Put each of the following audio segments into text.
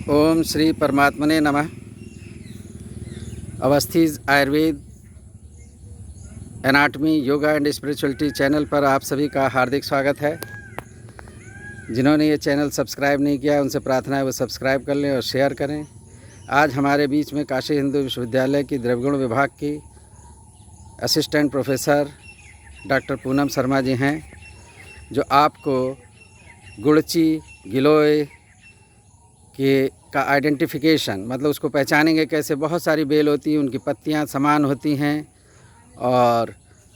ओम श्री परमात्मने नमः। Awasthi's Ayurveda anatomy yoga and spirituality channel पर आप सभी का हार्दिक स्वागत है। जिन्होंने ये चैनल सब्सक्राइब नहीं किया उनसे प्रार्थना है वो सब्सक्राइब कर लें और शेयर करें। आज हमारे बीच में काशी हिंदू विश्वविद्यालय की द्रव्यगुण विभाग की assistant professor doctor Poonam Sharma ji हैं, जो आपको गुड़ची गिलोय का आइडेंटिफिकेशन, मतलब उसको पहचानेंगे कैसे। बहुत सारी बेल होती हैं, उनकी पत्तियां समान होती हैं और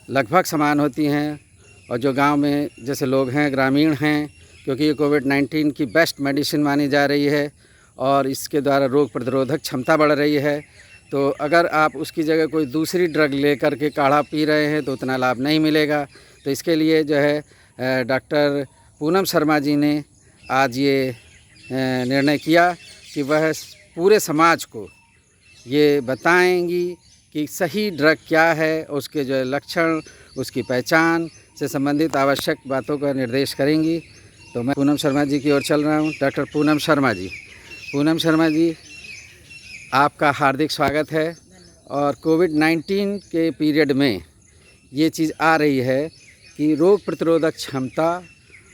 लगभग समान होती हैं। और जो गांव में जैसे लोग हैं, ग्रामीण हैं, क्योंकि ये कोविड-19 की बेस्ट मेडिसिन मानी जा रही है और इसके द्वारा रोग प्रतिरोधक क्षमता बढ़ रही है। तो अगर आप उसकी जगह कोई दूसरी ड्रग लेकर के काढ़ा पी रहे हैं तो उतना लाभ नहीं मिलेगा। तो इसके लिए जो है डॉक्टर पूनम शर्मा जी ने आज ये निर्णय किया कि वह पूरे समाज को ये बताएंगी कि सही ड्रग क्या है, उसके जो लक्षण, उसकी पहचान से संबंधित आवश्यक बातों का निर्देश करेंगी। तो मैं पूनम शर्मा जी की ओर चल रहा हूँ। डॉक्टर पूनम शर्मा जी, आपका हार्दिक स्वागत है। और कोविड-19 के पीरियड में ये चीज़ आ रही है कि रोग प्रतिरोधक क्षमता,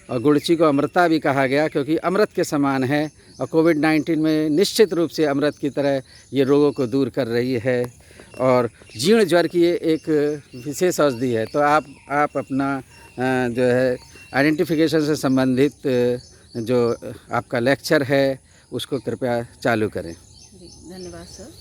और गुड़ची को अमृता भी कहा गया क्योंकि अमृत के समान है, और कोविड-19 में निश्चित रूप से अमृत की तरह ये रोगों को दूर कर रही है और जीर्ण ज्वर की ये एक विशेष औषधि है। तो आप अपना जो है आइडेंटिफिकेशन से संबंधित जो आपका लेक्चर है उसको कृपया चालू करें। जी धन्यवाद सर।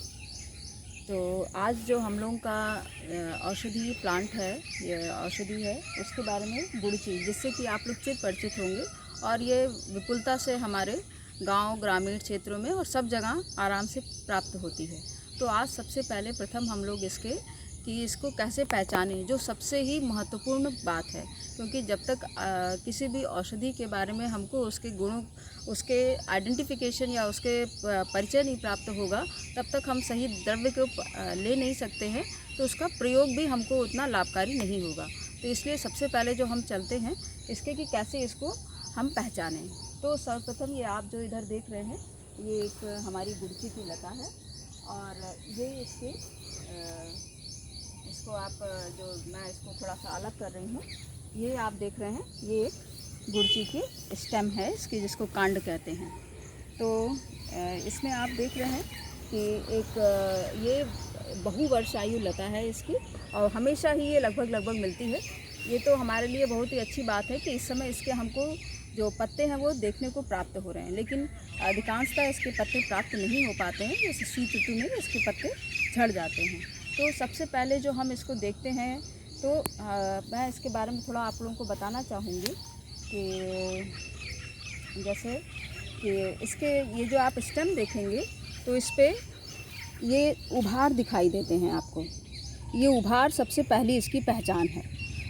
तो आज जो हम लोगों का औषधि प्लांट है, ये औषधि है, उसके बारे में गुड़ची, जिससे कि आप लोग चिर परिचित होंगे और ये विपुलता से हमारे गांव ग्रामीण क्षेत्रों में और सब जगह आराम से प्राप्त होती है। तो आज सबसे पहले प्रथम हम लोग इसको कैसे पहचानें, जो सबसे ही महत्वपूर्ण बात है, क्योंकि जब तक किसी भी औषधि के बारे में हमको उसके गुणों, उसके आइडेंटिफिकेशन या उसके परिचय नहीं प्राप्त होगा, तब तक हम सही द्रव्य को ले नहीं सकते हैं, तो उसका प्रयोग भी हमको उतना लाभकारी नहीं होगा। तो इसलिए सबसे पहले जो हम चलते हैं इसके कि कैसे इसको हम पहचानें। तो सर्वप्रथम ये आप जो इधर देख रहे हैं, ये एक हमारी गुड़ची की लता है और ये इसको आप जो मैं इसको थोड़ा सा अलग कर रही हूँ, ये आप देख रहे हैं, ये एक गुड़ची की स्टेम है इसकी, जिसको कांड कहते हैं। तो इसमें आप देख रहे हैं कि एक ये बहुवर्षायु लता है इसकी, और हमेशा ही ये लगभग मिलती है। ये तो हमारे लिए बहुत ही अच्छी बात है कि इस समय इसके हमको जो पत्ते हैं वो देखने को प्राप्त हो रहे हैं, लेकिन अधिकांशतः इसके पत्ते प्राप्त नहीं हो पाते हैं। जैसे शीत ऋतु में इसके पत्ते झड़ जाते हैं। तो सबसे पहले जो हम इसको देखते हैं, तो मैं इसके बारे में थोड़ा आप लोगों को बताना चाहूँगी कि जैसे कि इसके ये जो आप स्टेम देखेंगे तो इस पर ये उभार दिखाई देते हैं आपको। ये उभार सबसे पहली इसकी पहचान है।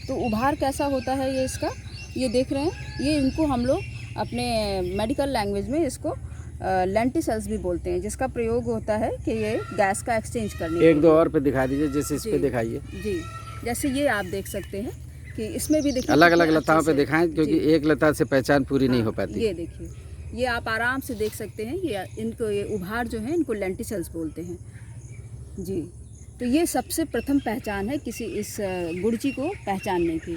तो उभार कैसा होता है ये इसका, ये देख रहे हैं, ये इनको हम लोग अपने मेडिकल लैंग्वेज में इसको लेंटिसेल्स भी बोलते हैं, जिसका प्रयोग होता है कि ये गैस का एक्सचेंज करने। एक दो और पे दिखा दीजिए, जैसे इस पे दिखाइए जी। जैसे ये आप देख सकते हैं कि इसमें भी देखिए अलग अलग लताओं पे दिखाएं, क्योंकि एक लता से पहचान पूरी नहीं हो पाती। ये देखिए, ये आप आराम से देख सकते हैं, ये उभार जो है इनको लेंटिसेल्स बोलते हैं जी। तो ये सबसे प्रथम पहचान है किसी इस गुड़ची को पहचानने की।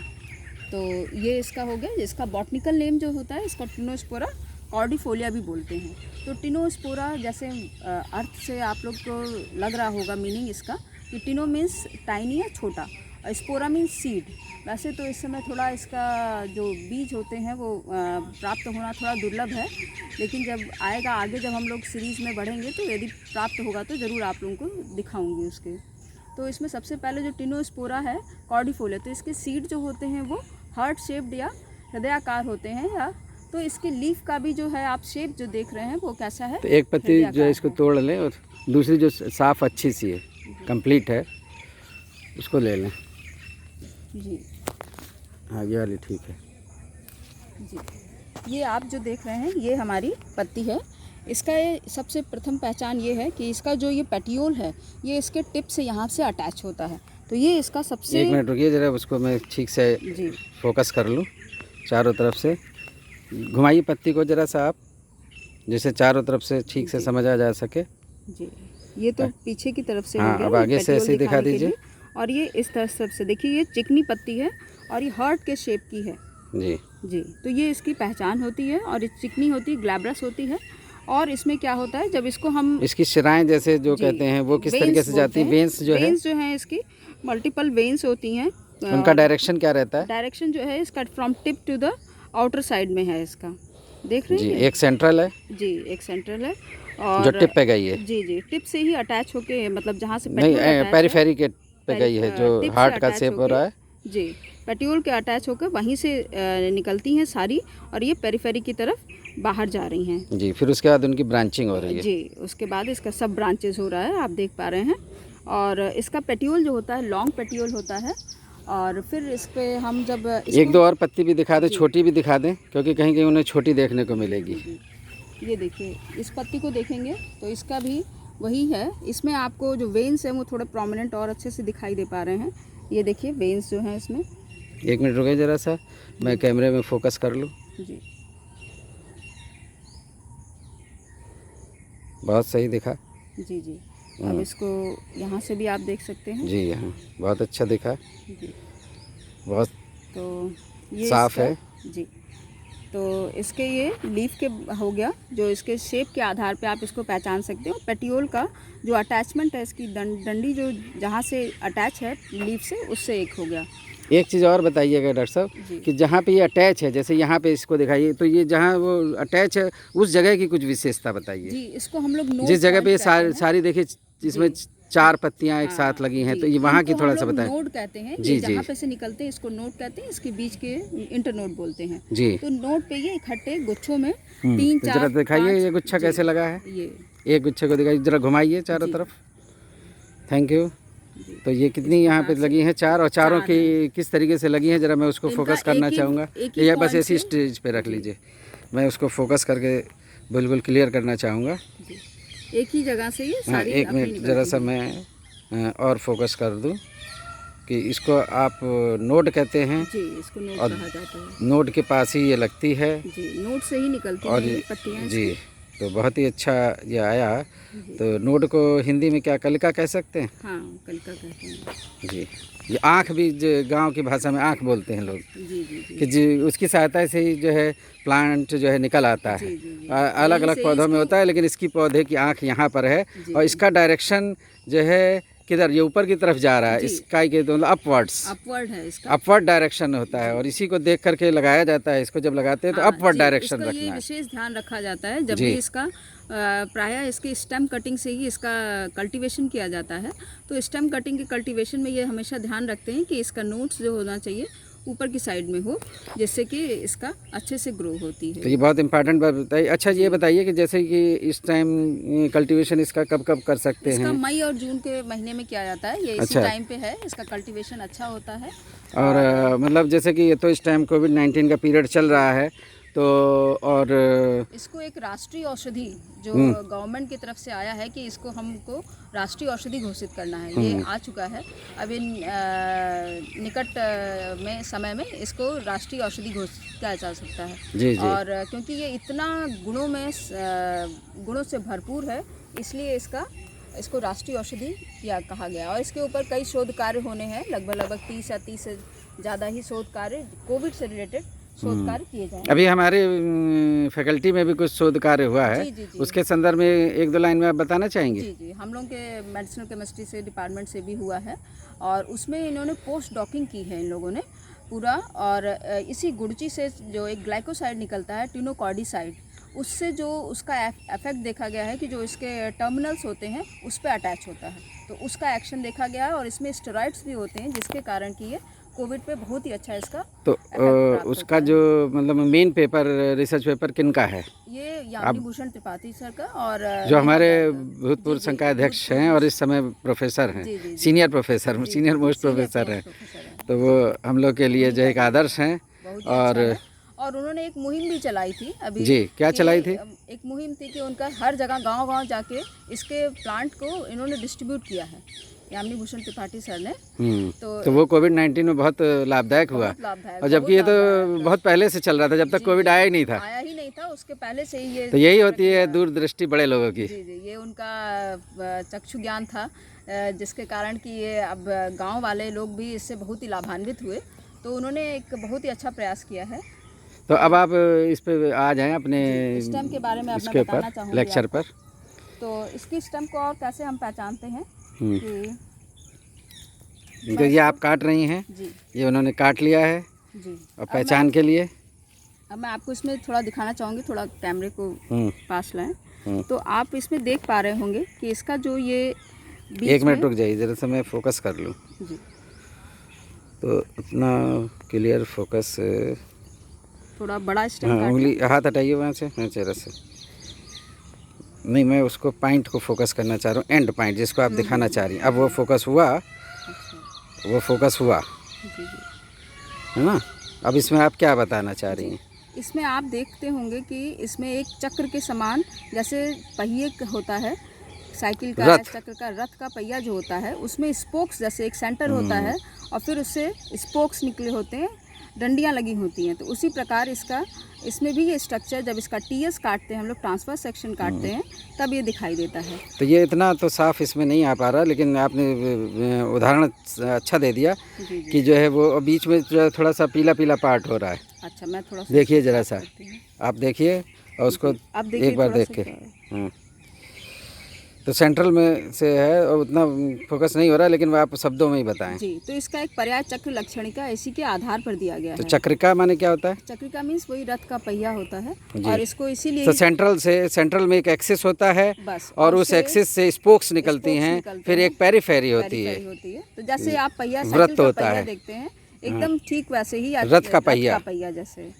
तो ये इसका हो गया। इसका बॉटनिकल नेम जो होता है, इसका टिनोस्पोरा कॉर्डिफोलिया भी बोलते हैं। तो टिनोस्पोरा, जैसे अर्थ से आप लोग को लग रहा होगा मीनिंग इसका, कि टिनो मीन्स टाइनी या छोटा, और स्पोरा मीन्स सीड। वैसे तो इस समय थोड़ा इसका जो बीज होते हैं वो प्राप्त होना थोड़ा दुर्लभ है, लेकिन जब आएगा आगे, जब हम लोग सीरीज़ में बढ़ेंगे, तो यदि प्राप्त होगा तो ज़रूर आप लोगों को दिखाऊंगी उसके। तो इसमें सबसे पहले जो टिनोस्पोरा है कॉर्डिफोलिया, तो इसके सीड जो होते हैं वो हार्ट शेप्ड या हृदयाकार होते हैं, या तो इसके लीफ का भी जो है आप शेप जो देख रहे हैं वो कैसा है। तो एक पत्ती जो है इसको तोड़ लें और दूसरी जो साफ़ अच्छी सी है, कंप्लीट है, उसको ले लें जी। हाँ, ये वाली ठीक है जी। ये आप जो देख रहे हैं ये हमारी पत्ती है। इसका ये सबसे प्रथम पहचान ये है कि इसका जो ये पेटियोल है, ये इसके टिप से यहाँ से अटैच होता है। तो ये इसका सबसे, एक मिनट रुकिए ज़रा, उसको मैं ठीक से फोकस कर लूँ, चारों तरफ से घुमाइए पत्ती को ज़रा सा आप। जैसे चारों तरफ से ठीक से समझ आ जा सके। जी, ये तो पीछे की तरफ से हाँ, हो गया, अब आगे से पेटियोल ऐसे ही दिखा दिखाने के दीजिए। लिए। और ये इस तरफ से देखिए, ये चिकनी पत्ती है और ये हार्ट के शेप की है। जी जी, तो ये इसकी पहचान होती है। और ये चिकनी होती है, ग्लैब्रस होती है। और इसमें क्या होता है, जब इसको हम इसकी शिराएं जैसे जो जी, कहते हैं वो किस वेन्स तरीके से जाती बोलते है? हैं। वेन्स जो है वेन्स जो हैं इसकी मल्टीपल वेन्स होती हैं। उनका डायरेक्शन क्या रहता है? डायरेक्शन जो है इसका from tip to the outer side में है इसका, देख रहे जी, हैं? एक सेंट्रल है जी, एक सेंट्रल है जो और टिप पे गई है। जी जी, टिप से ही अटैच होके, मतलब जहाँ से नहीं, पेट्यूल अटैच है, पेरिफेरी के पे गई है जो टिप से हार्ट का अटैच शेप हो होके, रहा है। जी, पेट्यूल के अटैच होकर वहीं से निकलती हैं सारी, और ये पेरिफेरी की तरफ बाहर जा रही हैं। जी, फिर उसके बाद उनकी ब्रांचिंग हो रही है। जी, उसके बाद इसका सब ब्रांचेस हो रहा है, आप देख पा रहे हैं। और इसका पेट्यूल जो होता है लॉन्ग पेट्यूल होता है। और फिर इस पे हम जब एक दो और पत्ती भी दिखा दें, छोटी भी दिखा दें, क्योंकि कहीं कहीं उन्हें छोटी देखने को मिलेगी। ये देखिए, इस पत्ती को देखेंगे तो इसका भी वही है। इसमें आपको जो वेन्स हैं वो थोड़े प्रोमिनेंट और अच्छे से दिखाई दे पा रहे हैं। ये देखिए वेन्स जो हैं इसमें। एक मिनट रुके ज़रा सा, मैं कैमरे में फोकस कर लूँ। जी, बहुत सही दिखा। जी जी। अब इसको यहाँ से भी आप देख सकते हैं। जी हाँ, बहुत अच्छा दिखा, जी, बहुत तो ये साफ इसका- है। जी, तो इसके ये लीफ के हो गया, जो इसके शेप के आधार पे आप इसको पहचान सकते हो। पेटियोल का जो अटैचमेंट है, इसकी डंडी जो जहाँ से अटैच है लीफ से, उससे एक हो गया। एक चीज़ और बताइएगा डॉक्टर साहब जी। कि जहाँ पे ये अटैच है, जैसे यहाँ पे इसको दिखाइए, तो ये जहाँ वो अटैच है उस जगह की कुछ विशेषता बताइए। जी, इसको हम लोग नोड जिस जगह पे ये पॉइंट कहते हैं। सारी देखिए इसमें चार पत्तियाँ एक हाँ, साथ लगी हैं, जी, तो ये वहाँ की इनको थोड़ा हम सा लोग बताएं। नोड कहते हैं। जी, ये जी। जहाँ पे से निकलते हैं इसको नोड कहते हैं, इसके बीच के इंटरनोड बोलते हैं। जी, तो नोड पे ये इकट्ठे गुच्छों में तो 3 जरा 4 दिखाइए 5 ये गुच्छा जी, कैसे लगा है। ये एक गुच्छे को दिखाइए, जरा घुमाइए चारों जी। तरफ। Thank you. जी। तो ये कितनी यहाँ पे लगी हैं? चार, और चारों चार की किस तरीके से लगी हैं, जरा मैं उसको इनका फोकस करना एक ही- चाहूँगा। एक ही या बस point ऐसी से- स्टेज पे रख लीजिए, मैं उसको फोकस करके बिल्कुल क्लियर करना चाहूँगा। जी, एक ही जगह से ये हाँ, सारी एक अपनी मिनट ज़रा सा निकलती हैं। मैं और फोकस कर दूँ कि इसको आप नोड कहते हैं, जी, इसको नोड और कहा जाता है। नोड के पास ही ये लगती है। जी, नोड से ही निकलती और हैं ये पत्तियाँ। जी, तो बहुत ही अच्छा ये आया। तो नोड को हिंदी में क्या कलिका कह सकते हैं? हाँ, कलिका कहते हैं। जी, ये आँख भी गांव की भाषा में आँख बोलते हैं लोग, जी जी जी कि जी उसकी सहायता से ही जो है प्लांट जो है निकल आता जी है। जी जी। अलग यहीं अलग से पौधों में इसको- होता है, लेकिन इसकी पौधे की आँख यहाँ पर है। जी, और इसका डायरेक्शन जो है किधर, ये ऊपर की तरफ जा रहा है। जी। इसका के मतलब अपवर्ड्स, अपवर्ड है इसका। अपवर्ड डायरेक्शन होता है, और इसी को देख करके लगाया जाता है। इसको जब लगाते हैं तो हाँ, अपवर्ड जी, डायरेक्शन इसका ये रखना है। विशेष ध्यान रखा जाता है जब जी। भी इसका प्रायः इसके स्टेम कटिंग से ही इसका कल्टीवेशन किया जाता है। तो स्टेम कटिंग के कल्टीवेशन में ये हमेशा ध्यान रखते हैं कि इसका नोट्स जो होना चाहिए ऊपर की साइड में हो, जिससे कि इसका अच्छे से ग्रो होती तो है। ये बहुत इंपॉर्टेंट बात बताइए। अच्छा, ये बताइए कि जैसे कि इस टाइम कल्टीवेशन इसका कब कब कर सकते इसका हैं? मई और जून के महीने में किया जाता है। ये इसी अच्छा। टाइम पे है, इसका कल्टीवेशन अच्छा होता है। और मतलब जैसे कि ये तो इस टाइम कोविड-19 का पीरियड चल रहा है, तो और इसको एक राष्ट्रीय औषधि जो गवर्नमेंट की तरफ से आया है कि इसको हमको राष्ट्रीय औषधि घोषित करना है, ये आ चुका है। अब इन निकट में समय में इसको राष्ट्रीय औषधि घोषित किया जा सकता है। जी, जी। और क्योंकि ये इतना गुणों से भरपूर है, इसलिए इसको राष्ट्रीय औषधि या कहा गया। और इसके ऊपर कई शोध कार्य होने हैं, लगभग 30 या 30 से ज़्यादा ही शोध कार्य कोविड से रिलेटेड शोध कार्य किए जाएंगे। अभी हमारे फैकल्टी में भी कुछ शोध कार्य हुआ है। जी, जी, जी। उसके संदर्भ में एक दो लाइन में आप बताना चाहेंगे? जी जी, हम लोग के मेडिसिनल केमिस्ट्री से डिपार्टमेंट से भी हुआ है, और उसमें इन्होंने पोस्ट डॉकिंग की है इन लोगों ने पूरा। और इसी गुड़ची से जो एक ग्लाइकोसाइड निकलता है, टिनोकॉर्डिसाइड, उससे जो उसका इफेक्ट देखा गया है कि जो इसके टर्मिनल्स होते हैं उस पर अटैच होता है, तो उसका एक्शन देखा गया है। और इसमें स्टेरॉइड्स भी होते हैं, जिसके कारण कि ये कोविड पे बहुत ही अच्छा इसका तो प्राप्त उसका होता है। जो मतलब मेन पेपर, रिसर्च पेपर किनका है? ये यामिनी भूषण त्रिपाठी सर का, और जो हमारे भूतपूर्व जी, संकायाध्यक्ष हैं और इस समय प्रोफेसर हैं, जी, जी, जी। Senior professor, senior most professor हैं, तो वो हम लोग के लिए जो एक आदर्श हैं। बहुत ही और अच्छा है। और उन्होंने एक मुहिम भी चलाई थी अभी। जी, क्या कि चलाई थी? एक मुहिम थी कि उनका हर जगह गांव-गांव जाके इसके प्लांट को इन्होंने डिस्ट्रीब्यूट किया है। यामिनी भूषण त्रिपाठी सर ने। तो वो कोविड-19 में बहुत लाभदायक हुआ, बहुत लाभदायक, और जबकि ये तो बहुत पहले से चल रहा था, जब तक कोविड आया ही नहीं था। आया ही नहीं था, उसके पहले से ही ये। तो यही होती है दूरदृष्टि बड़े लोगों की। जी जी, ये उनका चक्षु ज्ञान था, जिसके कारण कि ये अब गांव वाले लोग भी इससे बहुत ही लाभान्वित हुए। तो उन्होंने एक बहुत ही अच्छा प्रयास किया है। तो अब आप इस पे आ जाएं अपने स्टेम के बारे में इसके मैं बताना ऊपर चाहूँगी लेक्चर आपको। पर। तो इसकी स्टेम को और कैसे हम पहचानते हैं कि तो ये आप काट रही हैं, जी ये उन्होंने काट लिया है, जी। और पहचान के लिए अब मैं आपको इसमें थोड़ा दिखाना चाहूँगी, थोड़ा कैमरे को पास लाएं। तो आप इसमें देख पा रहे होंगे कि इसका जो ये एक मिनट रुक जाइए जरा सा, मैं फोकस कर लूँ। जी। तो उतना क्लियर फोकस, थोड़ा बड़ा स्टेम हाँ उंगली हाथ हटाइए वहाँ से, हाँ चेहरा से। नहीं, मैं उसको पॉइंट को फोकस करना चाह रहा हूँ, एंड पॉइंट जिसको आप दिखाना चाह रही हैं। अब वो फोकस हुआ, वो फोकस हुआ, जी जी, है ना। अब इसमें आप क्या बताना चाह रही हैं? इसमें आप देखते होंगे कि इसमें एक चक्र के समान, जैसे पहिए होता है साइकिल का, चक्र का, रथ का पहिया जो होता है, उसमें स्पोक्स जैसे एक सेंटर होता है और फिर उससे स्पोक्स निकले होते हैं, डंडियाँ लगी होती हैं। तो उसी प्रकार इसमें भी ये स्ट्रक्चर, जब इसका टीएस काटते हैं हम लोग, ट्रांसफर सेक्शन काटते हैं, तब ये दिखाई देता है। तो ये इतना तो साफ इसमें नहीं आ पा रहा, लेकिन आपने उदाहरण अच्छा दे दिया कि जो है वो बीच में जो थोड़ा सा पीला पीला पार्ट हो रहा है। अच्छा, मैं थोड़ा सा देखिए जरा सा, आप देखिए और उसको एक बार देख के। तो सेंट्रल में से है और उतना फोकस नहीं हो रहा, लेकिन वो आप शब्दों में ही बताएं। जी। तो इसका एक पर्याय चक्र लक्षणिका इसी के आधार पर दिया गया तो है। चक्रिका माने क्या होता है? चक्रिका मीन्स वही रथ का पहिया होता है, और इसको इसीलिए तो सेंट्रल में एक एक्सिस होता है, बस, और उस एक्सिस से स्पोक्स निकलती हैं, फिर एक पेरिफेरी होती है। तो जैसे आप पहिया वृत्त होता है, देखते हैं, एकदम ठीक वैसे ही रथ का पहिया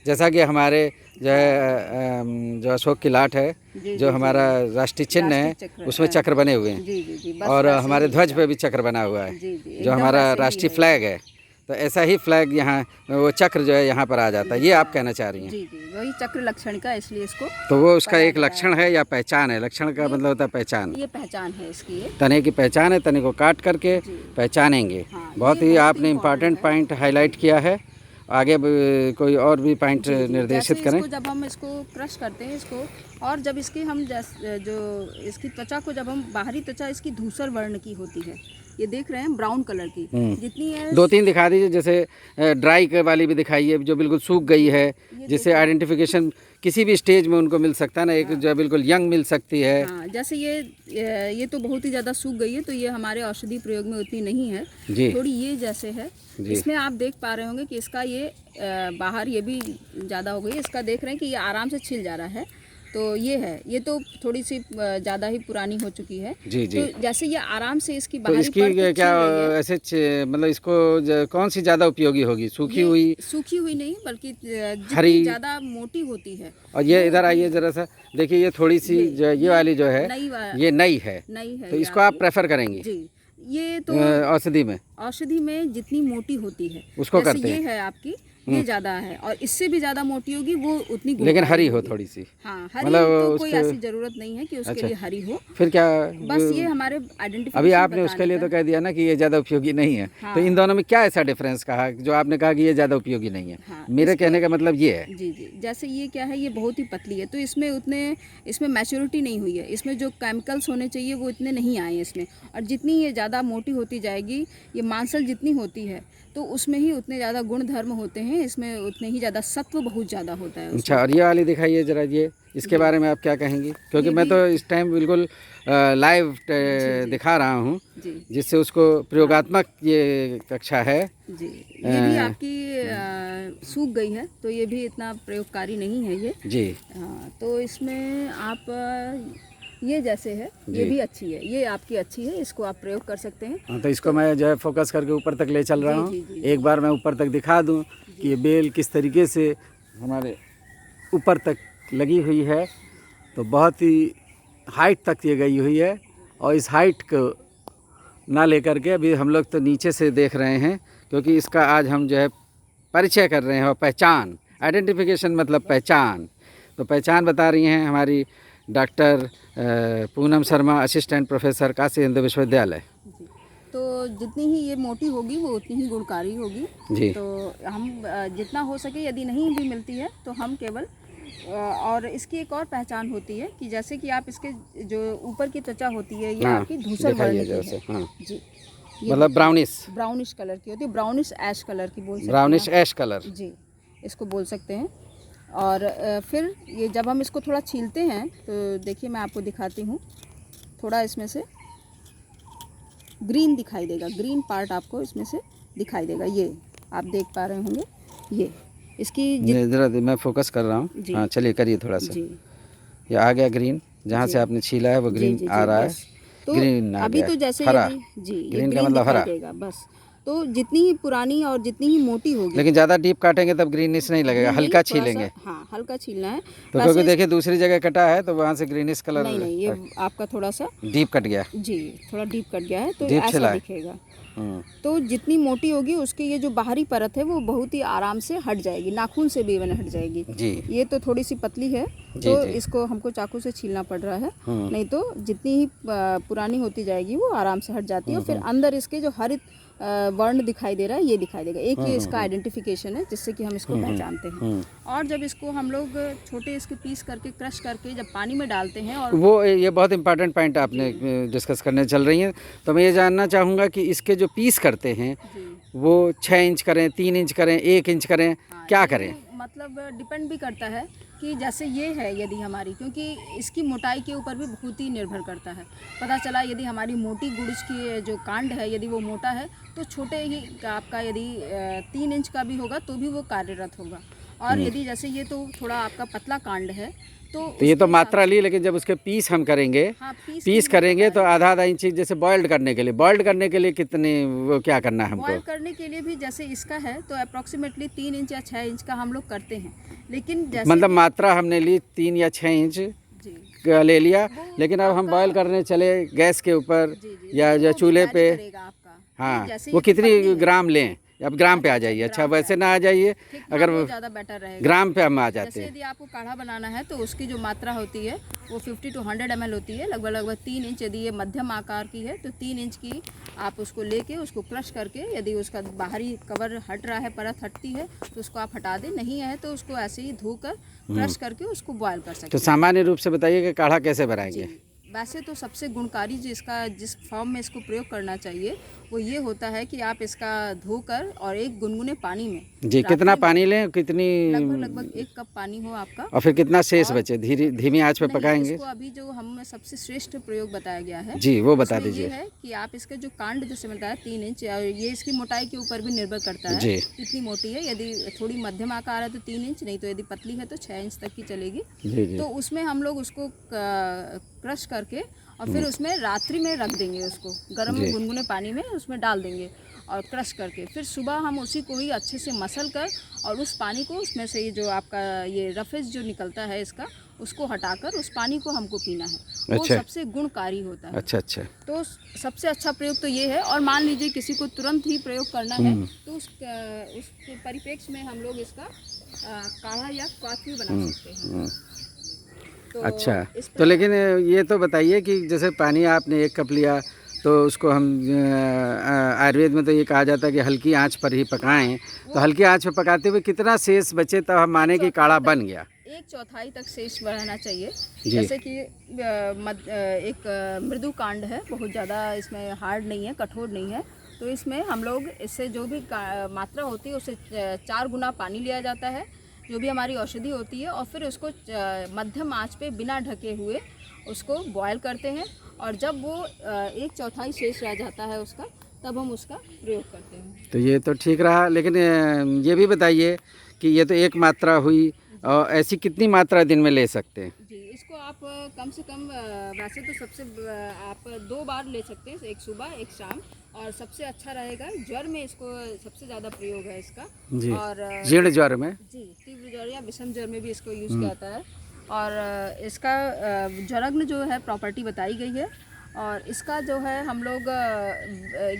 जैसा कि हमारे जो है जो अशोक की लाट है, जो हमारा राष्ट्रीय चिन्ह है, उसमें चक्र बने हुए हैं, और हमारे ध्वज पे भी चक्र बना हुआ है, जो हमारा राष्ट्रीय फ्लैग है। तो ऐसा ही फ्लैग यहाँ, वो चक्र जो है यहाँ पर आ जाता है, ये आप कहना चाह रही हैं? जी जी, वही चक्र लक्षण का, इसलिए इसको। तो वो उसका एक लक्षण है या पहचान है? लक्षण का मतलब होता है पहचान। ये पहचान है इसकी, ये तने की पहचान है, तने को काट करके पहचानेंगे। बहुत ही आपने इम्पॉर्टेंट पॉइंट हाईलाइट किया है। आगे कोई और भी पॉइंट निर्देशित करें। जब हम इसको क्रश करते हैं इसको, और जब इसकी हम जो इसकी त्वचा को, जब हम बाहरी त्वचा इसकी धूसर वर्ण की होती है, ये देख रहे हैं ब्राउन कलर की जितनी है। 2-3 दिखा दीजिए, जैसे ड्राई वाली भी दिखाइए, जो बिल्कुल सूख गई है, जिससे आइडेंटिफिकेशन किसी भी स्टेज में उनको मिल सकता है ना, एक जो बिल्कुल यंग मिल सकती है। हाँ, जैसे ये तो बहुत ही ज़्यादा सूख गई है, तो ये हमारे औषधि प्रयोग में उतनी नहीं है जी। थोड़ी ये जैसे है, इसमें आप देख पा रहे होंगे कि इसका ये बाहर ये भी ज़्यादा हो गई है, इसका देख रहे हैं कि ये आराम से छिल जा रहा है। तो ये है, ये तो थोड़ी सी ज़्यादा ही पुरानी हो चुकी है जी जी। तो जैसे ये आराम से इसकी बाहरी तो इसकी क्या ऐसे मतलब इसको कौन सी ज़्यादा उपयोगी होगी? सूखी हुई नहीं, बल्कि हरी ज़्यादा मोटी होती है। और ये इधर आइए जरा सा, देखिए ये थोड़ी सी ये वाली जो है, ये नई है, तो इसको आप प्रेफर करेंगे जी? ये तो औषधि में जितनी मोटी होती है उसको करते हैं। ये है आपकी, ये ज्यादा है, और इससे भी ज्यादा मोटी होगी वो उतनी, लेकिन हरी हो थोड़ी सी। हाँ, हरी मतलब तो कोई ऐसी जरूरत नहीं है कि उसके लिए हरी हो। फिर क्या, बस ये हमारे आइडेंटिफिकेशन। अभी आपने उसके लिए तो कह दिया ना कि ये ज्यादा उपयोगी नहीं है। हाँ। तो इन दोनों में क्या ऐसा डिफरेंस कहा जो आपने कहा कि ये ज्यादा उपयोगी नहीं है? हाँ, मेरे कहने का मतलब ये है जी जी। जैसे ये क्या है, ये बहुत ही पतली है, तो इसमें मैच्योरिटी नहीं हुई है, इसमें जो केमिकल्स होने चाहिए वो इतने नहीं आए इसमें। और जितनी ये ज़्यादा मोटी होती जाएगी, ये मांसल जितनी होती है, तो उसमें ही उतने ज़्यादा गुण धर्म होते हैं, इसमें उतने ही ज़्यादा सत्व बहुत ज़्यादा होता है। अच्छा, और ये वाली दिखाइए जरा, ये इसके बारे में आप क्या कहेंगी? क्योंकि मैं तो इस टाइम बिल्कुल लाइव दिखा रहा हूँ, जिससे उसको प्रयोगात्मक ये कक्षा है जी। ये भी आपकी सूख गई है, तो ये भी इतना प्रयोगकारी नहीं है ये जी। तो इसमें आप ये जैसे है, ये भी अच्छी है, ये आपकी अच्छी है, इसको आप प्रयोग कर सकते हैं। हाँ, तो इसको मैं जो है फोकस करके ऊपर तक ले चल रहा हूँ। एक बार मैं ऊपर तक दिखा दूँ कि ये बेल किस तरीके से हमारे ऊपर तक लगी हुई है। तो बहुत ही हाइट तक ये गई हुई है, और इस हाइट को ना लेकर के अभी हम लोग तो नीचे से देख रहे हैं, क्योंकि इसका आज हम जो है परिचय कर रहे हैं, और पहचान, आइडेंटिफिकेशन मतलब पहचान। तो पहचान बता रही हैं हमारी doctor Poonam Sharma, assistant professor Kashi Hindu विश्वविद्यालय। तो जितनी ही ये मोटी होगी वो उतनी ही गुणकारी होगी। जी। तो हम जितना हो सके, यदि नहीं भी मिलती है तो हम केवल और इसकी एक और पहचान होती है कि जैसे कि आप इसके जो ऊपर की त्वचा होती है ये हाँ, आपकी धूसर वर्ण दिखाइए की है। जैसे, हाँ। जी, मतलब ब्राउनिश कलर की होती है, ब्राउनिश ऐश कलर की बोल सकते हैं ब्राउनिश आप। Ash colour. जी, इसको बोल सकते हैं। और फिर ये जब हम इसको थोड़ा छीलते हैं तो देखिए मैं आपको दिखाती हूँ, थोड़ा इसमें से ग्रीन दिखाई देगा, ग्रीन पार्ट आपको इसमें से दिखाई देगा। ये आप देख पा रहे होंगे, ये इसकी ज़रा मैं फोकस कर रहा हूँ। जी। हाँ, चलिए करिए थोड़ा सा। जी ये आ गया ग्रीन, जहाँ जी से आपने छीला है वो जी ग्रीन जी आ जी रहा है। बस। तो ग्रीन आ अभी गया तो जैसे हरा। यदि जी ये ग्रीन का ग्रीन मतलब दिखाई हरा। देगा बस। तो जितनी ही पुरानी और जितनी ही मोटी होगी, लेकिन ज़्यादा डीप काटेंगे तब ग्रीनिश नहीं लगेगा, ग्रीन नहीं, हल्का थोड़ा सा छीलेंगे हाँ हल्का छीलना है। तो, क्योंकि देखिए दूसरी जगह कटा है तो वहाँ से ग्रीनिश कलर नहीं नहीं, ये आपका थोड़ा सा डीप कट गया। जी थोड़ा डीप कट गया है तो डीप ऐसा छिला है। दिखेगा। तो जितनी मोटी होगी उसकी ये जो बाहरी परत है वो बहुत ही आराम से हट जाएगी, नाखून से भी इवन हट जाएगी। जी ये तो थोड़ी सी पतली है जी, तो जी। इसको हमको चाकू से छीलना पड़ रहा है, नहीं तो जितनी ही पुरानी होती जाएगी वो आराम से हट जाती है। और फिर अंदर इसके जो हरित वर्ण दिखाई दे रहा है ये दिखाई देगा, एक ये इसका आइडेंटिफिकेशन है जिससे कि हम इसको पहचानते हैं। और जब इसको हम लोग छोटे इसके पीस करके क्रश करके जब पानी में डालते हैं और वो ये बहुत इंपॉर्टेंट पॉइंट आपने डिस्कस करने चल रही हैं, तो मैं ये जानना चाहूँगा कि इसके जो पीस करते हैं वो 6 इंच करें, 3 इंच करें, 1 इंच करें, क्या करें? मतलब डिपेंड भी करता है कि जैसे ये है यदि हमारी, क्योंकि इसकी मोटाई के ऊपर भी बहुत ही निर्भर करता है। पता चला यदि हमारी मोटी गुड़ज की जो कांड है यदि वो मोटा है तो छोटे ही आपका यदि 3 इंच का भी होगा तो भी वो कार्यरत होगा। और यदि जैसे ये तो थोड़ा आपका पतला कांड है तो ये तो मात्रा ली, लेकिन जब उसके पीस हम करेंगे, हाँ, पीस करेंगे तो आधा इंच, जैसे बॉइल्ड करने के लिए कितने वो क्या करना है हमको? बॉयल करने के लिए भी जैसे इसका है तो अप्रॉक्सीमेटली 3 इंच या 6 इंच का हम लोग करते हैं। लेकिन जैसे मतलब मात्रा हमने ली 3 या 6 इंच जी का ले लिया, लेकिन अब हम बॉयल करने चले गैस के ऊपर या चूल्हे पे, हाँ वो कितनी ग्राम लें? अब ग्राम पे आ जाइए। अच्छा, वैसे ना आ जाइए, अगर ज़्यादा बेटर रहेगा। ग्राम पे हम आ जाते जैसे हैं। यदि आपको काढ़ा बनाना है तो उसकी जो मात्रा होती है वो 50 to 100 ml होती है, लगभग 3 इंच। यदि ये मध्यम आकार की है तो 3 इंच की आप उसको लेके उसको क्रश करके, यदि उसका बाहरी कवर हट रहा है, परत हटती है तो उसको आप हटा दें, नहीं है तो उसको ऐसे ही धोकर क्रश करके उसको बॉयल कर सकते तो हैं। सामान्य रूप से बताइए कि काढ़ा कैसे बनाएंगे? वैसे तो सबसे गुणकारी जिस फॉर्म में इसको प्रयोग करना चाहिए वो ये होता है कि आप इसका धोकर और एक गुनगुने पानी में जी, कितना पानी लें, कितनी लगभग 1 कप पानी हो आपका। और फिर कितना शेष बचे? धीमी आंच पे पकाएंगे? इसको अभी जो हम सबसे श्रेष्ठ प्रयोग बताया गया है जी, वो बता उसमें दीजिए। ये है कि आप इसका जो कांड जैसे बताया 3 इंच, ये इसकी मोटाई के ऊपर भी निर्भर करता है जी। कितनी मोटी है। यदि थोड़ी मध्यम आकार है तो 3 इंच, नहीं तो यदि पतली है तो 6 इंच तक की चलेगी। जी जी। तो उसमें हम लोग उसको क्रश करके और फिर उसमें रात्रि में रख देंगे, उसको गर्म गुनगुने पानी में उसमें डाल देंगे और क्रश करके फिर सुबह हम उसी को ही अच्छे से मसल कर और उस पानी को उसमें से ये जो आपका ये रफेज जो निकलता है इसका उसको हटाकर उस पानी को हमको पीना है। वो सबसे गुणकारी होता है। अच्छा अच्छा। तो सबसे अच्छा प्रयोग तो ये है। और मान लीजिए किसी को तुरंत ही प्रयोग करना है तो उस परिप्रेक्ष्य में हम लोग इसका काढ़ा या क्वाथ भी बना सकते हैं। तो अच्छा, तो लेकिन ये तो बताइए कि जैसे पानी आपने 1 कप लिया तो उसको हम आयुर्वेद में तो ये कहा जाता है कि हल्की आंच पर ही पकाएं, तो हल्की आंच पर पकाते हुए कितना शेष बचे तब हम माने कि काढ़ा बन गया? 1/4 तक शेष बढ़ाना चाहिए। जैसे कि एक मृदु कांड है, बहुत ज़्यादा इसमें हार्ड नहीं है, कठोर नहीं है, तो इसमें हम लोग इससे जो भी मात्रा होती है उससे 4 गुना पानी लिया जाता है, जो भी हमारी औषधि होती है, और फिर उसको मध्यम आंच पे बिना ढके हुए उसको बॉयल करते हैं। और जब वो 1/4 शेष रह जाता है उसका, तब हम उसका प्रयोग करते हैं। तो ये तो ठीक रहा, लेकिन ये भी बताइए कि ये तो एक मात्रा हुई, और ऐसी कितनी मात्रा दिन में ले सकते हैं? जी, इसको आप कम से कम वैसे तो सबसे आप 2 बार ले सकते हैं, एक सुबह एक शाम। और सबसे अच्छा रहेगा ज्वर में इसको सबसे ज़्यादा प्रयोग है इसका। जी। और जीर्ण ज्वर में जी, तीव्र ज्वर या विषम ज्वर में भी इसको यूज़ किया जाता है। और इसका ज्वरग्न जो है प्रॉपर्टी बताई गई है। और इसका जो है हम लोग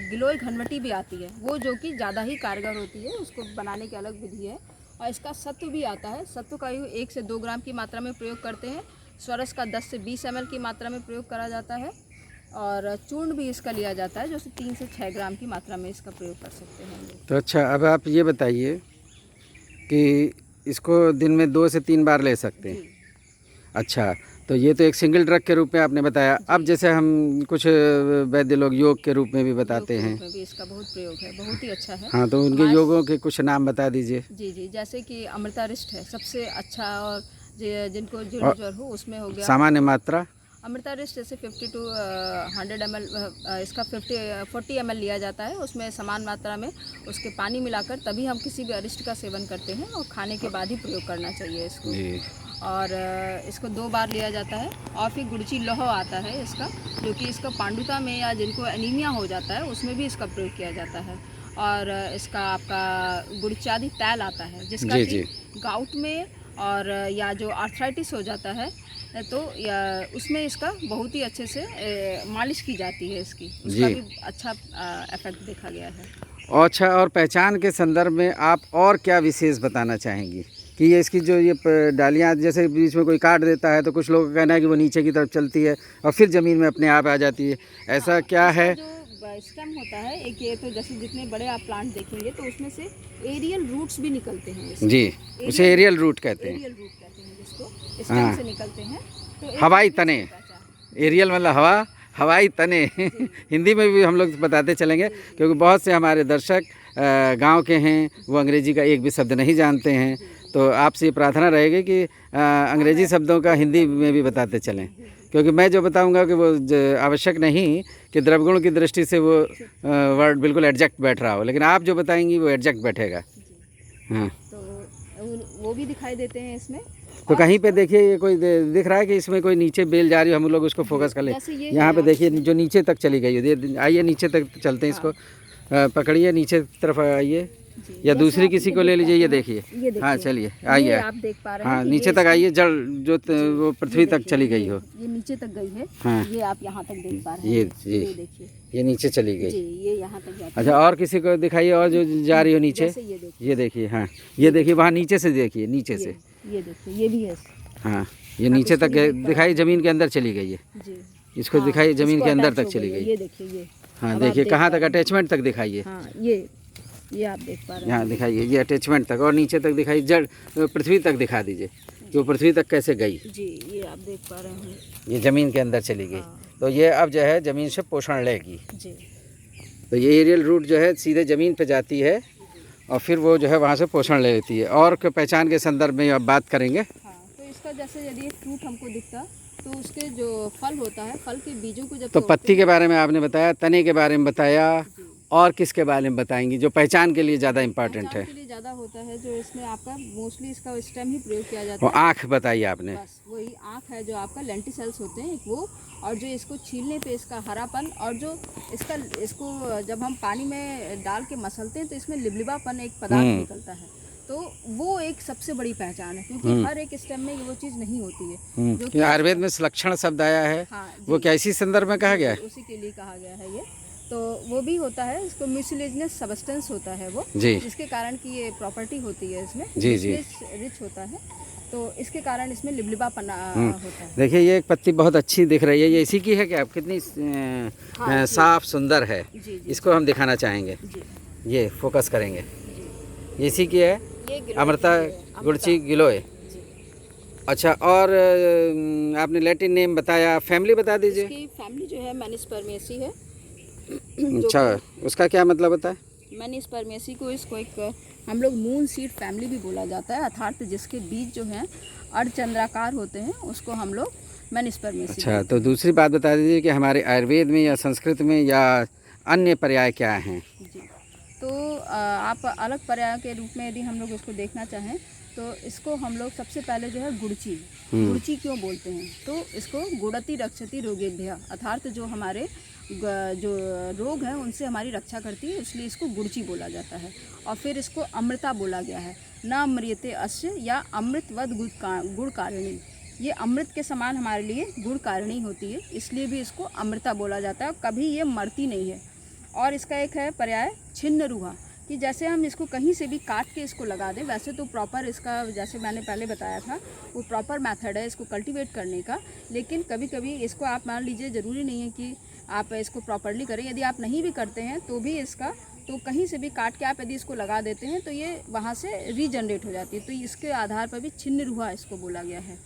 गिलोय घनवटी भी आती है, वो जो कि ज़्यादा ही कारगर होती है, उसको बनाने की अलग विधि है। और इसका सत्व भी आता है, सत्व का 1 से 2 ग्राम की मात्रा में प्रयोग करते हैं। स्वरस का 10 से 20 ml की मात्रा में प्रयोग करा जाता है। और चूर्ण भी इसका लिया जाता है, जो 3 से 6 ग्राम की मात्रा में इसका प्रयोग कर सकते हैं हम लोग। तो अच्छा, अब आप ये बताइए कि इसको दिन में 2 से 3 बार ले सकते हैं। जी। अच्छा, तो ये तो एक सिंगल ड्रग के रूप में आपने बताया। अब जैसे हम कुछ वैद्य लोग योग के रूप में भी बताते योग हैं। में भी इसका बहुत प्रयोग है, बहुत ही अच्छा है। हाँ, तो उनके योगों के कुछ नाम बता दीजिए। जी जी, जैसे कि अमृतारिष्ट है सबसे अच्छा, और जिनको जीर्ण और ज्वर हो उसमें हो गया सामान्य मात्रा अमृतारिष्ट, जैसे 50 टू 100 ml, इसका 40 ml लिया जाता है। उसमें समान मात्रा में उसके पानी मिलाकर तभी हम किसी भी अरिष्ट का सेवन करते हैं, और खाने के बाद ही प्रयोग करना चाहिए इसको। जी। और इसको 2 बार लिया जाता है। और फिर गुड़ची लोह आता है इसका, जो कि इसका पांडुता में या जिनको एनीमिया हो जाता है उसमें भी इसका प्रयोग किया जाता है। और इसका आपका गुड़चादी तैल आता है, जिसका जी, कि गाउट में और या जो आर्थराइटिस हो जाता है तो या उसमें इसका बहुत ही अच्छे से मालिश की जाती है इसकी, उसका जी। भी अच्छा इफेक्ट देखा गया है। और अच्छा, और पहचान के संदर्भ में आप और क्या विशेष बताना चाहेंगी कि ये इसकी जो ये डालियाँ जैसे बीच में कोई काट देता है तो कुछ लोगों का कहना है कि वो नीचे की तरफ चलती है और फिर ज़मीन में अपने आप आ जाती है, ऐसा क्या इसका है? जो स्टेम होता है एक, ये तो जैसे जितने बड़े आप प्लांट देखेंगे तो उसमें से एरियल रूट्स भी निकलते हैं इसके। जी, उसे एरियल रूट कहते हैं। एरियल रूट कहते हैं जिसको, हाँ। स्टेम से निकलते हैं। तो हवाई तने, एरियल मतलब हवा, हवाई तने हिंदी में भी हम लोग बताते चलेंगे, क्योंकि बहुत से हमारे दर्शक गांव के हैं, वो अंग्रेजी का एक भी शब्द नहीं जानते हैं। तो आपसे ये प्रार्थना रहेगी कि अंग्रेजी शब्दों का हिंदी में भी बताते चलें, क्योंकि मैं जो बताऊंगा कि वो आवश्यक नहीं कि द्रवगुण की दृष्टि से वो वर्ड बिल्कुल एडजेक्ट बैठ रहा हो, लेकिन आप जो बताएंगी वो एडजेक्ट बैठेगा। हाँ, तो वो भी दिखाई देते हैं इसमें। तो कहीं पे देखिए ये कोई दिख रहा है कि इसमें कोई नीचे बेल जा रही हो, हम लोग उसको फोकस कर ले। यहाँ पे देखिए जो नीचे तक चली गई है, आइए नीचे तक चलते हैं, इसको पकड़िए, नीचे तरफ आइए, या दूसरी किसी को ले लीजिए। ये देखिए, हाँ चलिए आइए, आप देख पा रहे हैं। हाँ नीचे तक आइए, जड़ जो वो पृथ्वी तक चली गई हो, ये नीचे तक गई है। हाँ, ये आप यहाँ तक देख पा रहे हैं। ये देखिए, ये नीचे चली गई। जी, ये यहाँ तक जाती है। अच्छा, और किसी को दिखाइए और जो जा रही हो नीचे। ये देखिए, हाँ ये देखिए, वहाँ नीचे से देखिए, नीचे से ये देखिए, ये भी है। हाँ, ये नीचे तक दिखाई, ज़मीन के अंदर चली गई है। जी, इसको दिखाइए, ज़मीन के अंदर तक चली गई। ये देखिए, ये हाँ देखिए, कहाँ तक अटैचमेंट तक दिखाइए। हाँ, ये आप देख पा रहे हैं। यहाँ दिखाइए, ये अटैचमेंट तक, और नीचे तक दिखाइए, जड़ पृथ्वी तक दिखा दीजिए कि वो पृथ्वी तक कैसे गई। जी, ये आप देख पा रहे हैं। ये ज़मीन के अंदर चली गई। हाँ। तो ये अब जो है ज़मीन से पोषण लेगी। जी, तो ये एरियल रूट जो है सीधे ज़मीन पे जाती है और फिर वो जो है वहाँ से पोषण ले लेती है। और पहचान के संदर्भ में अब बात करेंगे। हाँ, तो इसका जैसे यदि फ्रूट हमको दिखता तो उसके जो फल होता है, फल के बीजों को जब तो पत्ती के बारे में आपने बताया, तने के बारे में बताया, जी, और किसके बारे में बताएंगी जो पहचान के लिए ज़्यादा इम्पोर्टेंट है? पहचान के लिए ज़्यादा होता है जो इसमें आपका मोस्टली इसका स्टेम ही प्रयोग किया जाता वो है। आँख बताइए आपने। बस वही आँख है जो आपका लेंटिसेल्स होते हैं एक वो, और जो इसको छीलने पे इसका हरापन, और जो इसको जब हम पानी में डाल के मसलते हैं तो इसमें लिबलिबापन एक पदार्थ निकलता है। तो वो एक सबसे बड़ी पहचान है, क्योंकि हर एक स्टेम में वो चीज़ नहीं होती है। जो कि आयुर्वेद में लक्षण शब्द आया है, हाँ, वो क्या इसी संदर्भ में कहा गया है? उसी के लिए कहा गया है ये। तो वो भी होता है, इसको म्यूसिलेजिनस सब्सटेंस होता है वो, जी, जिसके कारण की ये प्रॉपर्टी होती है इसमें, जी जी। रिच होता है, तो इसके कारण इसमें लिबलिबापन होता है। देखिए, ये एक पत्ती बहुत अच्छी दिख रही है, ये इसी की है कि आप कितनी हाँ, साफ सुंदर है। जी, जी, इसको हम दिखाना चाहेंगे, जी, ये फोकस करेंगे। जी। ये इसी की है, ये गिलोय अमृता की है, गुड़ची गिलोय। जी। अच्छा, और आपने लैटिन नेम बताया, फैमिली बता दीजिए। इसकी फैमिली जो है मैनिस्पर्मेसी है। अच्छा, उसका क्या मतलब होता है? मैनिस्पर्मेसी को इसको एक हम लोग मून सीड फैमिली भी बोला जाता है, अर्थात जिसके बीज जो हैं अर्धचंद्राकार होते हैं उसको हम लोग मैनिस्पर्मेसी। अच्छा, तो दूसरी बात बता दीजिए कि हमारे आयुर्वेद में या संस्कृत में या अन्य पर्याय क्या हैं? जी, तो आप अलग पर्याय के रूप में यदि हम लोग इसको देखना चाहें तो इसको हम लोग सबसे पहले जो है गुड़ची क्यों बोलते हैं, तो इसको गुड़ति रक्षति रोगेभ्य, अर्थात जो हमारे जो रोग हैं उनसे हमारी रक्षा करती है, इसलिए इसको गुड़ची बोला जाता है। और फिर इसको अमृता बोला गया है, न अमृते अस्य, या अमृतवद गुण कारिणी, ये अमृत के समान हमारे लिए गुण कारिणी होती है, इसलिए भी इसको अमृता बोला जाता है, कभी ये मरती नहीं है। और इसका एक है पर्याय छिन्न रूहा, कि जैसे हम इसको कहीं से भी काट के इसको लगा दें, वैसे तो प्रॉपर इसका जैसे मैंने पहले बताया था वो प्रॉपर मेथड है इसको कल्टीवेट करने का, लेकिन कभी कभी इसको आप मान लीजिए ज़रूरी नहीं है कि आप इसको प्रॉपरली करें। यदि आप नहीं भी करते हैं तो भी इसका तो कहीं से भी काट के आप यदि इसको लगा देते हैं तो ये वहाँ से रीजनरेट हो जाती है। तो इसके आधार पर भी छिन्न रुआ इसको बोला गया है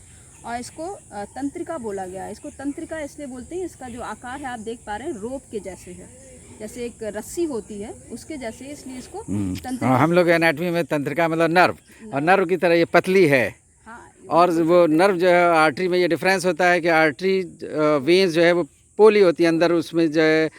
और इसको तंत्रिका बोला गया है। इसको तंत्रिका इसलिए बोलते हैं, इसका जो आकार है आप देख पा रहे हैं रोप के जैसे है, जैसे एक रस्सी होती है उसके जैसे, इसलिए इसको तंत्रिका। हम लोग एनाटमी में तंत्रिका मतलब नर्व, और नर्व की तरह ये पतली है। हाँ, और वो नर्व जो है आर्टरी में ये डिफरेंस होता है कि आर्टरी वेन्स जो है वो पोली होती है अंदर, उसमें जो है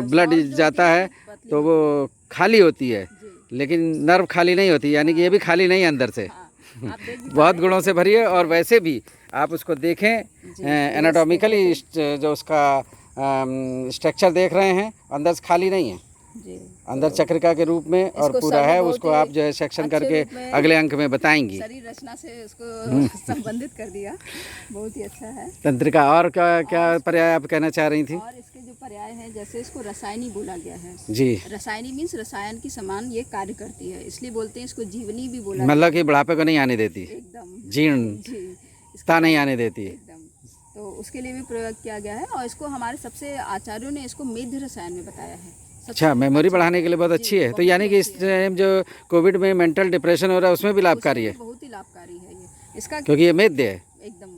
ब्लड जाता है तो वो खाली होती है, लेकिन नर्व खाली नहीं होती, यानी कि ये भी खाली नहीं है अंदर से। आप देख भी बहुत गुणों से भरी है। और वैसे भी आप उसको देखें एनाटॉमिकली जो उसका स्ट्रक्चर देख रहे हैं, अंदर से खाली नहीं है, जी, अंदर चक्रिका के रूप में और इसको पूरा है। बहुत उसको ही आप जो है सेक्शन अच्छे करके रूप में अगले अंक में बताएंगी। शरीर रचना से उसको संबंधित कर दिया, बहुत ही अच्छा है। तंत्रिका और क्या क्या पर्याय आप कहना चाह रही थी? और इसके जो पर्याय हैं, जैसे इसको रसायनी बोला गया है। जी, रसायनी मीन्स रसायन की समान ये कार्य करती है, इसलिए बोलते हैं इसको जीवनी भी बोला मतलब कि बुढ़ापे को नहीं आने देती, एकदम जीर्णता नहीं आने देती। एकदम, तो उसके लिए भी प्रयोग किया गया है। और इसको हमारे सबसे आचार्यों ने इसको मेध रसायन में बताया है। अच्छा, मेमोरी बढ़ाने के लिए बहुत अच्छी है। तो यानी कि इस टाइम जो कोविड में मेंटल डिप्रेशन हो रहा है उसमें भी लाभकारी है, बहुत ही लाभकारी है ये इसका, क्योंकि ये मेद्य है एकदम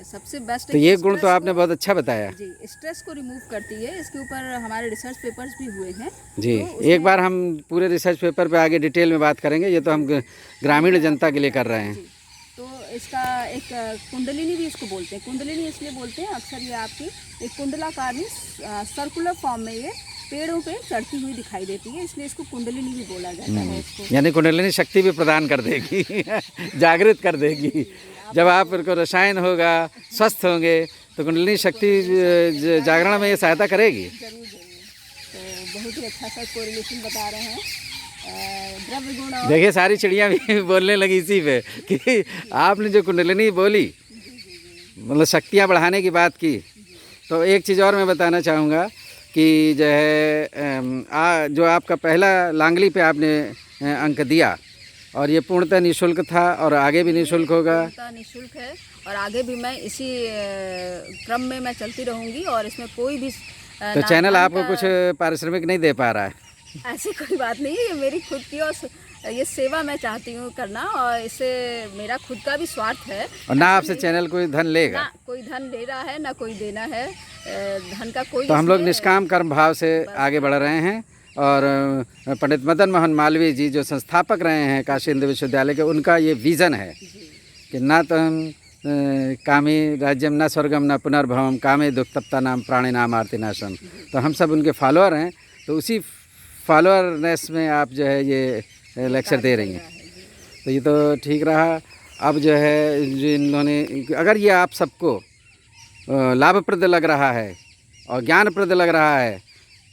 सबसे बेस्ट। तो ये गुण तो आपने बहुत अच्छा बताया जी, स्ट्रेस को रिमूव करती है। इसके ऊपर हमारे रिसर्च पेपर्स भी हुए हैं जी। तो एक बार हम पूरे रिसर्च पेपर पे आगे डिटेल में बात करेंगे, ये तो हम ग्रामीण जनता के लिए कर रहे हैं। तो इसका एक कुंडलिनी भी इसको बोलते हैं। कुंडलिनी इसलिए बोलते हैं, अक्सर ये आपकी एक कुंडलाकार में सर्कुलर फॉर्म में ये पेड़ों पे चढ़ती हुई दिखाई देती है, इसलिए इसको कुंडलिनी भी बोला जाता है इसको। यानी कुंडलिनी शक्ति भी प्रदान कर देगी जागृत कर देगी। जब आपको रसायन होगा, स्वस्थ होंगे, तो कुंडलिनी शक्ति जागरण में ये सहायता करेगी। जरूर जरूर, तो बहुत ही अच्छा सा कोरिलेशन बता रहे हैं द्रव्य गुण। और देखिए सारी चिड़िया भी बोलने लगी इसी पे कि आपने जो कुंडलिनी बोली, मतलब शक्तियाँ बढ़ाने की बात की। तो एक चीज़ और मैं बताना चाहूँगा कि जो है जो आपका पहला लांगली पे आपने अंक दिया, और ये पूर्णतः निःशुल्क था और आगे भी निःशुल्क होगा। निःशुल्क है और आगे भी मैं इसी क्रम में मैं चलती रहूँगी और इसमें कोई भी तो चैनल आपको कुछ पारिश्रमिक नहीं दे पा रहा है? ऐसी कोई बात नहीं है, ये मेरी खुद की और ये सेवा मैं चाहती हूँ करना, और इससे मेरा खुद का भी स्वार्थ है। और ना आपसे चैनल कोई धन लेगा? ना कोई धन ले रहा है, ना कोई देना है, धन का कोई। तो हम लोग निष्काम कर्म भाव से आगे बढ़ रहे हैं। और पंडित मदन मोहन मालवीय जी जो संस्थापक रहे हैं काशी हिंदू विश्वविद्यालय के, उनका ये विज़न है कि ना तो हम कामी राज्यम न स्वर्गम न पुनर्भवम कामे दुक्तप्ता नाम प्राणी नाम आरती नाशम। तो हम सब उनके फॉलोअर हैं, तो उसी फॉलोअरनेस में आप जो है ये लेक्चर दे रही हैं, तो ये तो ठीक रहा। अब जो है जिन्होंने, अगर ये आप सबको लाभप्रद लग रहा है और ज्ञानप्रद लग रहा है,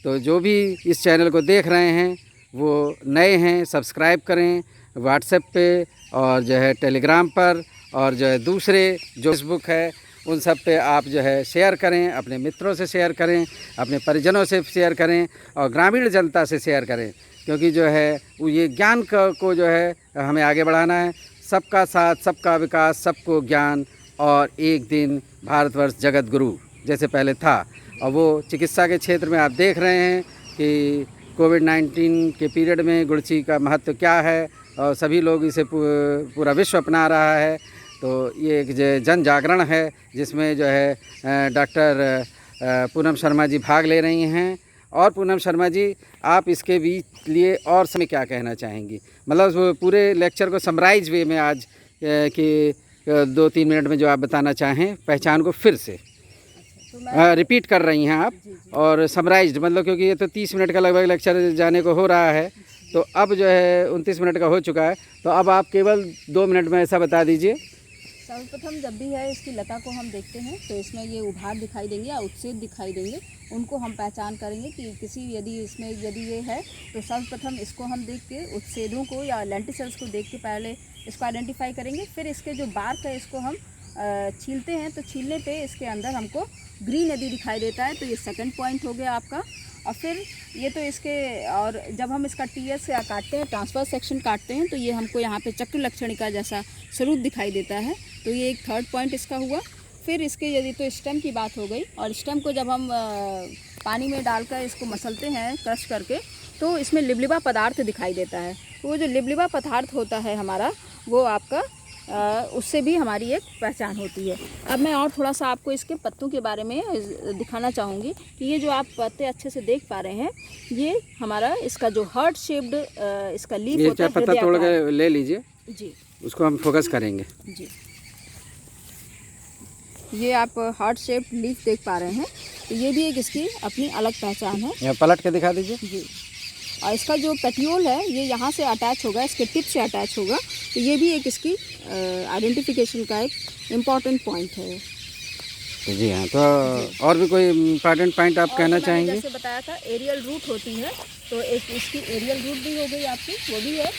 तो जो भी इस चैनल को देख रहे हैं वो नए हैं, सब्सक्राइब करें व्हाट्सएप पे और जो है टेलीग्राम पर, और जो है दूसरे जो फेसबुक है उन सब पे आप जो है शेयर करें, अपने मित्रों से शेयर करें, अपने परिजनों से शेयर करें और ग्रामीण जनता से शेयर करें, क्योंकि जो है वो ये ज्ञान को जो है हमें आगे बढ़ाना है। सबका साथ, सबका विकास, सबको ज्ञान, और एक दिन भारतवर्ष जगत गुरु जैसे पहले था। और वो चिकित्सा के क्षेत्र में आप देख रहे हैं कि कोविड-19 के पीरियड में गुड़ची का महत्व क्या है, और सभी लोग इसे पूरा विश्व अपना रहा है। तो ये एक जन जागरण है जिसमें जो है डॉक्टर पूनम शर्मा जी भाग ले रही हैं। और पूनम शर्मा जी, आप इसके बीच लिए और समय क्या कहना चाहेंगी? मतलब पूरे लेक्चर को समराइज वे में आज कि 2-3 मिनट में जो आप बताना चाहें पहचान को फिर से रिपीट कर रही हैं आप, और समराइज्ड, मतलब क्योंकि ये तो 30 मिनट का लगभग लेक्चर जाने को हो रहा है, तो अब जो है 29 मिनट का हो चुका है, तो अब आप केवल 2 मिनट में ऐसा बता दीजिए। सर्वप्रथम जब भी है इसकी लता को हम देखते हैं तो इसमें ये उभार दिखाई देंगे या उत्सेद दिखाई देंगे, उनको हम पहचान करेंगे कि किसी यदि ये है तो सर्वप्रथम इसको हम देख के उत्सेदों को या लेंटिसल्स को देख के पहले इसको आइडेंटिफाई करेंगे। फिर इसके जो बार्क है इसको हम छीलते हैं, तो छीलने पे इसके अंदर हमको ग्रीन यदि दिखाई देता है तो ये सेकंड पॉइंट हो गया आपका। और फिर ये तो इसके, और जब हम इसका टीएस से काटते हैं, ट्रांसफर सेक्शन काटते हैं, तो ये हमको यहाँ पे चक्र लक्षणिका जैसा स्वरूप दिखाई देता है, तो ये एक थर्ड पॉइंट इसका हुआ। फिर इसके यदि तो स्टेम की बात हो गई, और स्टेम को जब हम पानी में डालकर इसको मसलते हैं क्रश करके, तो इसमें लिबलिबा पदार्थ दिखाई देता है। वो जो लिबलिबा पदार्थ होता है हमारा, वो आपका उससे भी हमारी एक पहचान होती है। अब मैं और थोड़ा सा आपको इसके पत्तों के बारे में दिखाना चाहूँगी कि ये जो आप पत्ते अच्छे से देख पा रहे हैं, ये हमारा इसका जो हार्ट शेप्ड इसका लीफ होता है, पत्ता तोड़ के ले लीजिए जी, उसको हम फोकस करेंगे जी। ये आप हार्ट शेप्ड लीफ देख पा रहे हैं, तो ये भी एक इसकी अपनी अलग पहचान है। यहाँ पलट के दिखा दीजिए जी। और इसका जो पेटियोल है ये यहाँ से अटैच होगा, इसके टिप से अटैच होगा, तो ये भी एक इसकी आइडेंटिफिकेशन का एक इम्पॉर्टेंट पॉइंट है। जी हाँ, तो और भी कोई इम्पोर्टेंट पॉइंट आप कहना चाहेंगे? जैसे बताया था एरियल रूट होती है, तो एक इसकी एरियल रूट भी हो गई आपकी, वो भी है।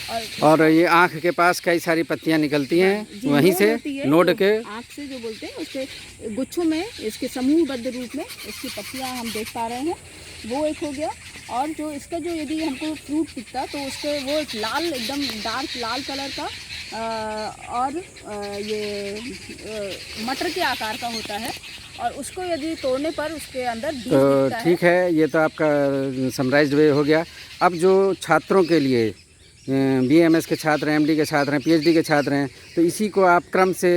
और ये आँख के पास कई सारी पत्तियाँ निकलती हैं वहीं से नोड के, आँख से जो बोलते हैं उसके गुच्छों में इसके समूहबद्ध रूप में इसकी पत्तियाँ हम देख पा रहे हैं, वो एक हो गया। और जो इसका जो यदि हमको फ्रूट दिखता तो उसके वो एक लाल, एकदम डार्क लाल कलर का और ये मटर के आकार का होता है, और उसको यदि तोड़ने पर उसके अंदर बीज दिखता है। ठीक है, ये तो आपका समराइज्ड वे हो गया। अब जो छात्रों के लिए BMS के छात्र हैं, MD के छात्र हैं, PhD के छात्र हैं, तो इसी को आप क्रम से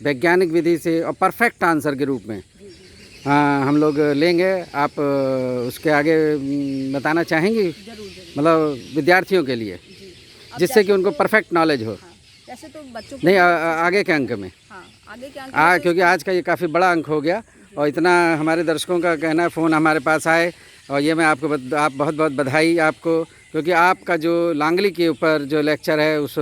वैज्ञानिक विधि से और परफेक्ट आंसर के रूप में हम लोग लेंगे। आप उसके आगे बताना चाहेंगी? जरूर। मतलब विद्यार्थियों के लिए, जिससे कि उनको परफेक्ट नॉलेज हो। जैसे तो बच्चों नहीं, आगे के अंक में, आगे के अंक क्योंकि आज का ये काफ़ी बड़ा अंक हो गया, और इतना हमारे दर्शकों का कहना है, फ़ोन हमारे पास आए, और ये मैं आपको आप बहुत बहुत बधाई आपको, क्योंकि आपका जो लांगली के ऊपर जो लेक्चर है उस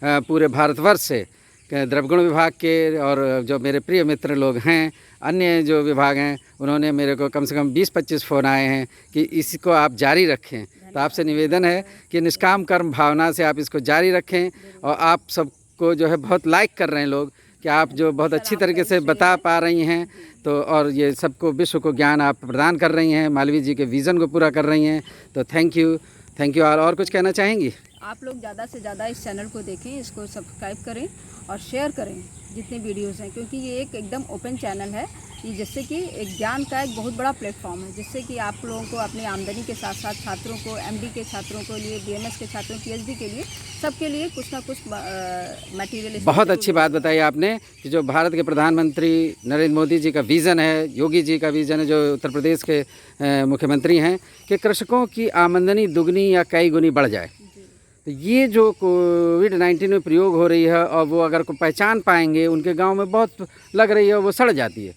पूरे भारतवर्ष से द्रवगुण विभाग के और जो मेरे प्रिय मित्र लोग हैं, अन्य जो विभाग हैं, उन्होंने मेरे को कम से कम 20-25 फ़ोन आए हैं कि इसको आप जारी रखें। तो आपसे निवेदन है कि निष्काम कर्म भावना से आप इसको जारी रखें, और आप सबको जो है बहुत लाइक कर रहे हैं लोग कि आप जो बहुत अच्छी तरीके से बता पा रही हैं, तो और ये सबको विश्व को ज्ञान आप प्रदान कर रही हैं, मालवीय जी के विज़न को पूरा कर रही हैं। तो थैंक यू। और कुछ कहना चाहेंगी? आप लोग ज़्यादा से ज़्यादा इस चैनल को देखें, इसको सब्सक्राइब करें और शेयर करें जितने वीडियोस हैं, क्योंकि ये एक एकदम ओपन चैनल है, ये जिससे कि एक ज्ञान का एक बहुत बड़ा प्लेटफॉर्म है, जिससे कि आप लोगों को अपनी आमदनी के साथ साथ छात्रों को, MD के छात्रों को लिए, BMS के छात्रों, PhD के लिए, सबके लिए कुछ ना कुछ मटेरियल। बहुत अच्छी बात बताई आपने कि जो भारत के प्रधानमंत्री नरेंद्र मोदी जी का विज़न है, योगी जी का विज़न है, जो उत्तर प्रदेश के मुख्यमंत्री हैं, कि कृषकों की आमदनी दुगनी या कई गुनी बढ़ जाए। तो ये जो कोविड-19 में प्रयोग हो रही है, और वो अगर को पहचान पाएंगे, उनके गांव में बहुत लग रही है, वो सड़ जाती है,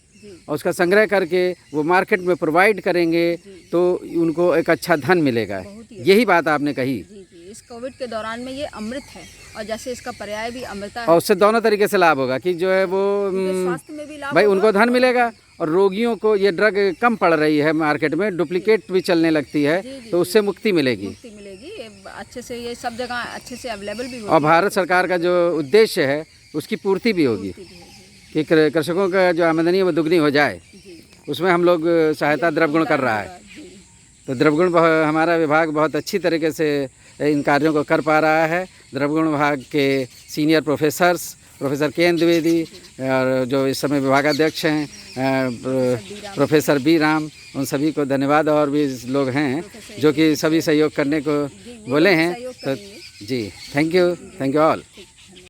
और उसका संग्रह करके वो मार्केट में प्रोवाइड करेंगे, तो उनको एक अच्छा धन मिलेगा। यही बात आपने कही। इस कोविड के दौरान में ये अमृत है, और जैसे इसका पर्याय भी अमृता है, और उससे दोनों तरीके से लाभ होगा कि जो है वो स्वास्थ्य में भी लाभ भाई उनको धन मिलेगा, और रोगियों को ये ड्रग कम पड़ रही है मार्केट में, डुप्लीकेट भी चलने लगती है, तो उससे मुक्ति मिलेगी। अच्छे से, ये सब जगह अच्छे से अवेलेबल भी होगी, और भारत सरकार का जो उद्देश्य है उसकी पूर्ति भी होगी कि कृषकों का जो आमदनी है वो दुगनी हो जाए। उसमें हम लोग सहायता द्रवगुण कर रहा है। तो द्रवगुण हमारा विभाग बहुत अच्छी तरीके से इन कार्यों को कर पा रहा है। द्रवगुण विभाग के सीनियर प्रोफेसर के द्विवेदी, और जो इस समय विभागाध्यक्ष हैं प्रोफेसर बी राम, उन सभी को धन्यवाद। और भी लोग हैं जो कि सभी सहयोग करने को बोले हैं, तो जी थैंक यू ऑल।